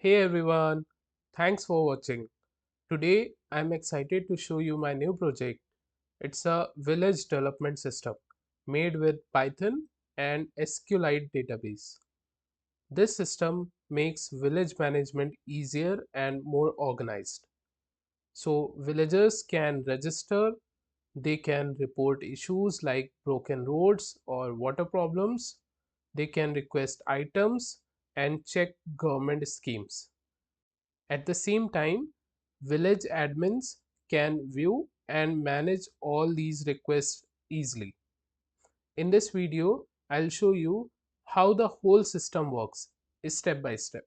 Hey everyone, thanks for watching. Today I'm excited to show you my new project. It's a village development system made with Python and SQLite database. This system makes village management easier and more organized. So villagers can register, they can report issues like broken roads or water problems, they can request items and check government schemes. At the same time, village admins can view and manage all these requests easily. In this video, I'll show you how the whole system works step by step.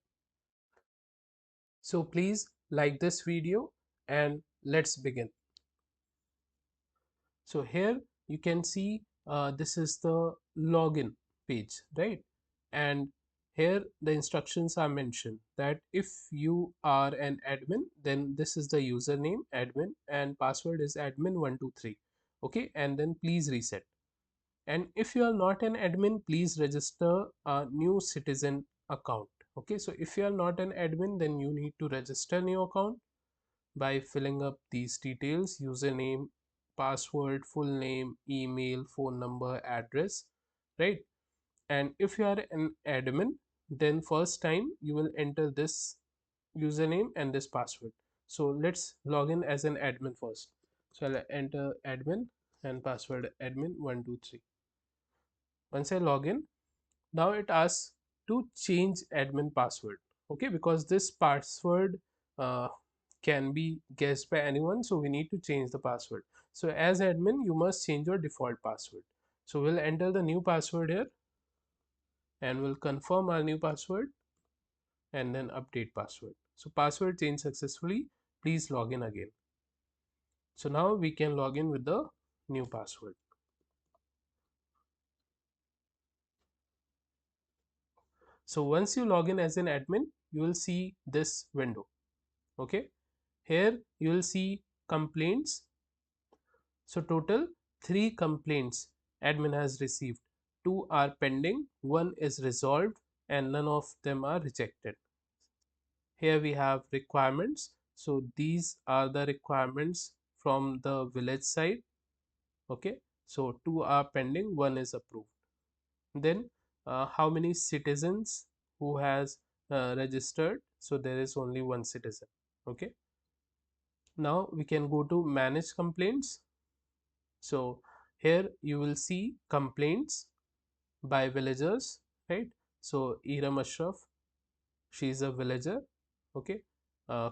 So please like this video and let's begin. So here you can see this is the login page, right? And here the instructions are mentioned that if you are an admin, then this is the username admin and password is admin123. Okay, and then please reset. And if you are not an admin, please register a new citizen account. Okay, so if you are not an admin, then you need to register new account by filling up these details: username, password, full name, email, phone number, address, right? And if you are an admin, then first time you will enter this username and this password. So let's log in as an admin first. So I'll enter admin and password admin123. Once I log in, now it asks to change admin password. Okay, because this password uh, can be guessed by anyone, so we need to change the password. So as admin you must change your default password. So we'll enter the new password here and we'll confirm our new password and then update password. So password changed successfully, please log in again. So now we can log in with the new password. So once you log in as an admin, you will see this window. Okay, here you will see complaints. So total 3 complaints admin has received. 2 are pending, 1 is resolved and none of them are rejected. Here we have requirements. So these are the requirements from the village side. Okay, so 2 are pending, 1 is approved. Then how many citizens who has registered? So there is only 1 citizen. Okay, now we can go to manage complaints. So here you will see complaints by villagers, right? So Iram Ashraf, she is a villager. Okay,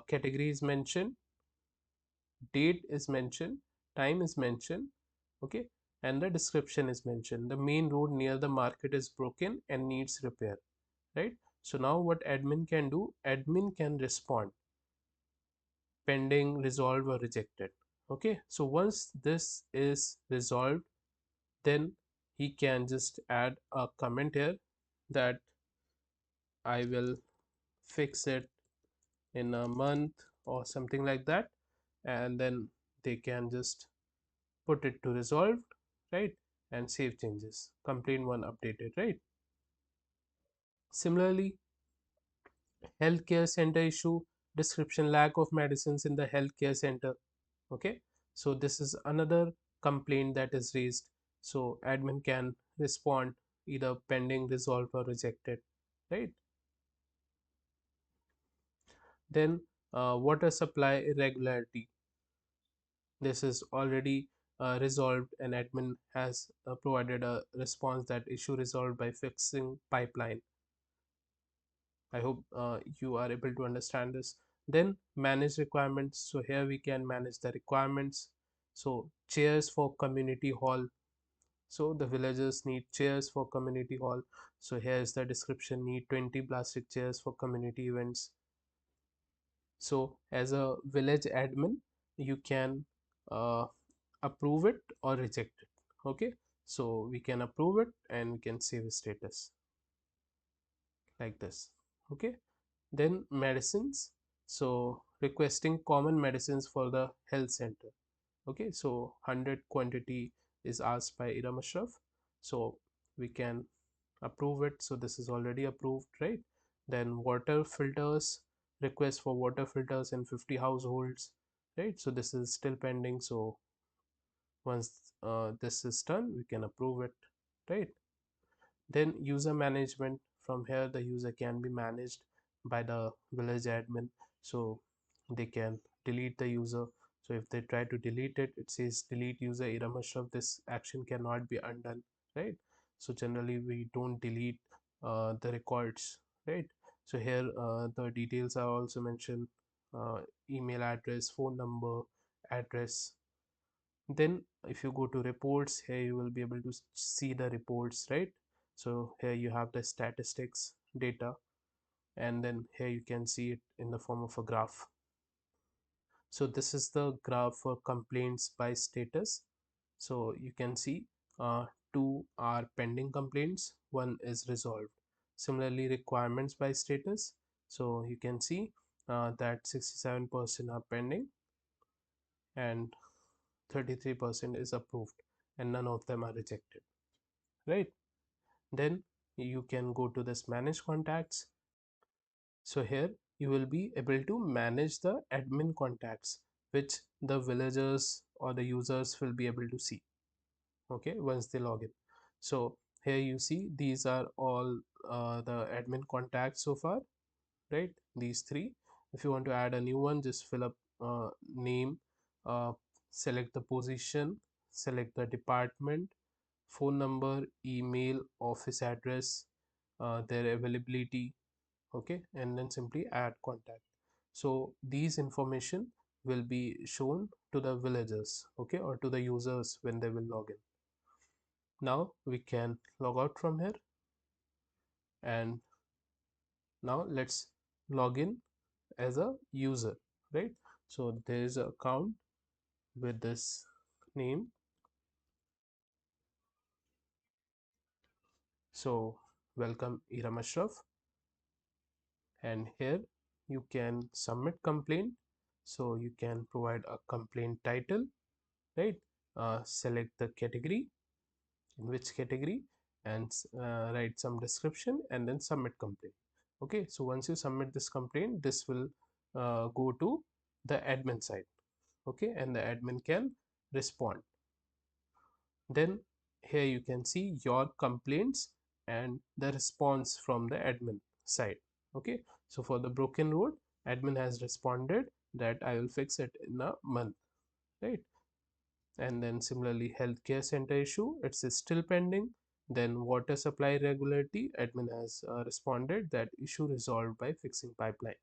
category is mentioned, date is mentioned, time is mentioned. Okay, and the description is mentioned. The main road near the market is broken and needs repair, right? So now what admin can do? Admin can respond pending, resolved, or rejected. Okay, so once this is resolved, then he can just add a comment here that I will fix it in a month or something like that, and then they can just put it to resolved, right? And save changes, complaint one updated, right? Similarly, healthcare center issue description: lack of medicines in the healthcare center. Okay, so this is another complaint that is raised. So admin can respond either pending, resolved, or rejected, right? Then water supply irregularity, this is already resolved and admin has provided a response that issue resolved by fixing pipeline. I hope you are able to understand this. Then manage requirements. So here we can manage the requirements. So chairs for community hall. So the villagers need chairs for community hall. So here is the description: need 20 plastic chairs for community events. So as a village admin, you can uh, approve it or reject it. Okay, so we can approve it and we can save status like this. Okay, then medicines. So requesting common medicines for the health center. Okay, so 100 quantity is asked by Iram Ashraf, so we can approve it. So this is already approved, right? Then water filters. request for water filters in 50 households, right? So this is still pending. So once this is done, we can approve it, right? Then user management. From here the user can be managed by the village admin. So they can delete the user. So if they try to delete it, it says delete user Iram Ashraf. This action cannot be undone, right? So generally we don't delete the records, right? So here the details are also mentioned, uh, email address, phone number, address. Then if you go to reports, here you will be able to see the reports, right? So here you have the statistics data, and then here you can see it in the form of a graph. So this is the graph for complaints by status. So you can see two are pending complaints, one is resolved. Similarly, requirements by status. So you can see that 67% are pending and 33% is approved, and none of them are rejected, right? Then you can go to this manage contacts. So here you will be able to manage the admin contacts which the villagers or the users will be able to see, okay, once they log in. So here you see these are all the admin contacts so far, right? These three. If you want to add a new one, just fill up name, uh, select the position, select the department, phone number, email, office address, their availability, okay, and then simply add contact. So these information will be shown to the villagers, okay, or to the users when they will log in. Now we can log out from here, and now let's log in as a user, right? So there is an account with this name. So welcome Iram Ashraf, and here you can submit complaint. So you can provide a complaint title, right? Select the category, in which category, and write some description and then submit complaint. Okay, so once you submit this complaint, this will go to the admin side, okay, and the admin can respond. Then here you can see your complaints and the response from the admin side, okay. So for the broken road, admin has responded that I will fix it in a month, right? And then similarly healthcare center issue, it's still pending. Then water supply regularity, admin has responded that issue resolved by fixing pipeline,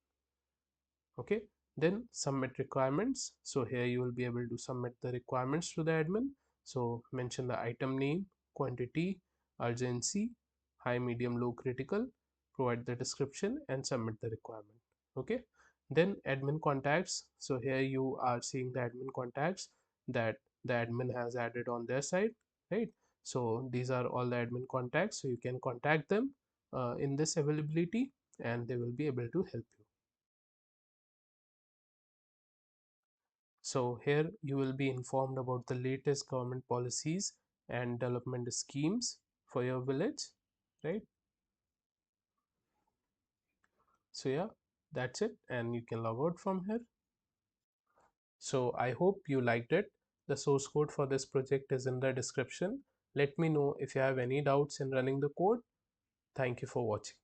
okay. Then submit requirements. So here you will be able to submit the requirements to the admin. So mention the item name, quantity, urgency, high, medium, low, critical, provide the description and submit the requirement, okay. Then admin contacts. So here you are seeing the admin contacts that the admin has added on their side, right? So these are all the admin contacts, so you can contact them in this availability, and they will be able to help you. So here you will be informed about the latest government policies and development schemes for your village, right? So yeah, that's it, and you can log out from here. So I hope you liked it. The source code for this project is in the description. Let me know if you have any doubts in running the code. Thank you for watching.